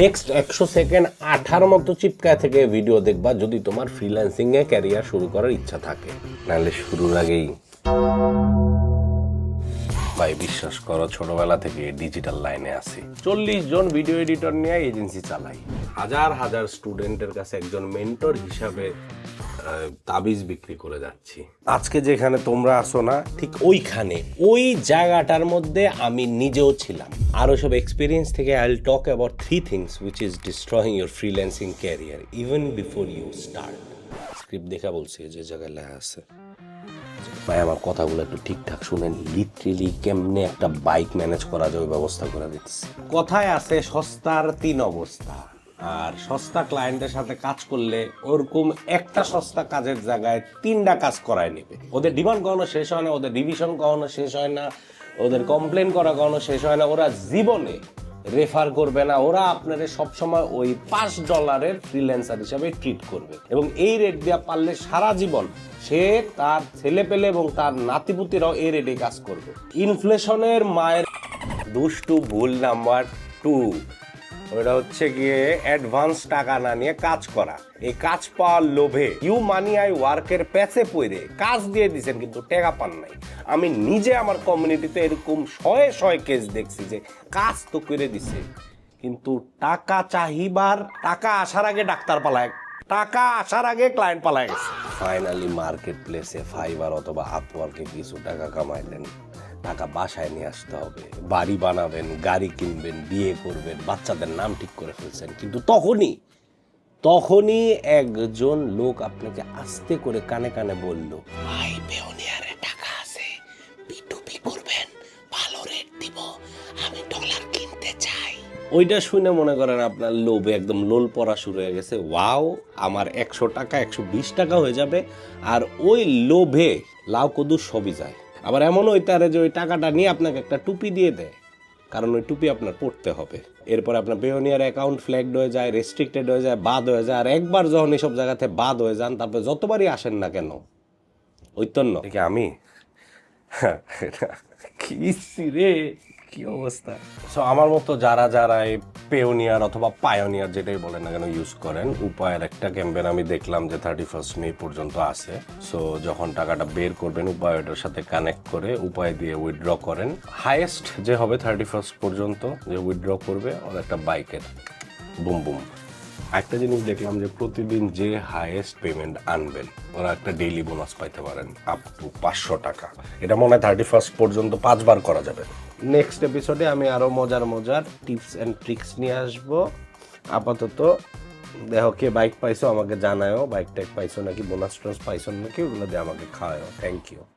Next 100 second 8টার মতো চিপকায় থেকে video দেখবা যদি তোমার ফ্রিল্যান্সিং এ ক্যারিয়ার শুরু করার ইচ্ছা থাকে, নাহলে শুরুর আগেই ভাই বিশ্বাস করো ছোটবেলা থেকে ডিজিটাল লাইনে আছি। 40 জন ভিডিও এডিটর নিয়ে এজেন্সি চালাই, হাজার হাজার স্টুডেন্টের কাছে একজন মেন্টর হিসাবে তাবিজ বিক্রি করে যাচ্ছি। আজকে যেখানে তোমরা আসো না, ঠিক ওইখানে ওই জায়গাটার মধ্যে আমি নিজেও ছিলাম। আর ওসব এক্সপিরিয়েন্স থেকে I will talk about 3 things which is destroying your freelancing career even before you start. Script দেখা বলছি যে জায়গায় লেখা আছে। ভাই আমার কথাগুলো একটু ঠিকঠাক শুনেন। লিটারেলি কেমনে একটা বাইক ম্যানেজ করা যায় ওই ব্যবস্থা করে দিচ্ছি। কথায় আছে সস্তার 3 অবস্থা, আর সস্তা ক্লায়েন্টের সাথে কাজ করলে ওরকম একটা সস্তা কাজের জায়গায় 3টা কাজ করায় নেবে। ওদের ডিমান্ড কখনো শেষ হয় না, ওদের রিভিশন কখনো শেষ হয় না, ওদের কমপ্লেন করা কখনো শেষ হয় না। ওরা জীবনে রেফার করবে না, ওরা আপনাদের সবসময় ওই $5 ফ্রিল্যান্সার হিসাবে ট্রিট করবে। এবং এই রেট দেওয়া পারলে সারা জীবন সে তার ছেলে পেলে এবং তার নাতিপুতিরাও এই রেটে কাজ করবে। ইনফ্লেশনের মায়ের দুষ্টু ভুল নাম্বার 2, ওটা হচ্ছে গিয়ে অ্যাডভান্স টাকা না নিয়ে কাজ করা। এই কাজ পাওয়ার লোভে ইউ মানি আই ওয়ার্কের প্যাচে পড়ে কাজ দিয়ে দিচ্ছেন কিন্তু টাকা পান নাই। আমি নিজে আমার কমিউনিটিতে এরকম শয়ে কেস দেখছি যে কাজ তো করে দিছে কিন্তু টাকা চাহিবার, টাকা আসার আগে ডাক্তার পালায়, টাকা আসার আগে ক্লায়েন্ট পালায় গেছে। ফাইনালি মার্কেট প্লেসে ফাইবার অথবা আপওয়ার্কে কিছু টাকা কামাইলেন, টাকা বাসায় নিয়ে আসতে হবে, বাড়ি বানাবেন, গাড়ি কিনবেন, বিয়ে করবেন, বাচ্চাদের নাম ঠিক করে ফেলছেন। কিন্তু তখনই একজন লোক আপনাকে আস্তে করে কানে কানে বলল, ভাই পেওনিয়ারে টাকা আছে, P2P করবেন, ভালো রেট দিব, আমি ডলার কিনতে চাই। ওইটা শুনে মনে করেন আপনার লোভে একদম লোল পড়া শুরু হয়ে গেছে। ওয়াও, আমার 100 টাকা 120 টাকা হয়ে যাবে। আর ওই লোভে লাউ কদু সবই যায়। আবার এমনও হইতারে যে ওই টাকাটা নিয়ে আপনাকে একটা টুপি দিয়ে দেয়, কারণ ওই টুপি আপনার পড়তে হবে। এরপর আপনার পেওনিয়ার অ্যাকাউন্ট ফ্ল্যাগড হয়ে যায়, রেস্ট্রিক্টেড হয়ে যায়, বাদ হয়ে যায়। আর একবার যখন এইসব জায়গাতে বাদ হয়ে যান, তারপরে যতবারই আসেন না কেন ঐতন্য দেখে আমি কি রে, কি অবস্থা। সো আমার মতো যারা এই পেওনিয়ার অথবা পায়োনিয়ার যেটাই বলেন না কেন ইউজ করেন, উপায়ের একটা ক্যাম্পেইন আমি দেখলাম যে 31 মে পর্যন্ত আছে। সো যখন টাকাটা বের করবেন উপায়টার সাথে কানেক্ট করে উপায় দিয়ে উইথড্র করেন। হাইয়েস্ট যে হবে 31 পর্যন্ত যে উইথড্র করবে ওর একটা বাইকের বুম বুম। একটা জিনিস দেখলাম যে প্রতিদিন যে হাইয়েস্ট পেমেন্ট আনবেন ওরা একটা ডেইলি বোনাস পাইতে পারেন আপ টু 500 টাকা। এটা মনে হয় 31 পর্যন্ত 5 বার করা যাবে। নেক্সট এপিসোডে আমি আরো মজার টিপস এন্ড ট্রিক্স নিয়ে আসবো। আপাতত দেখো কে বাইক পাইছো আমাকে জানায়ও, বাইক টাইক পাইছো নাকি, বোনাস টোনাস পাইছো নাকি, ওগুলো দিয়ে আমাকে খাওয়াও। Thank you.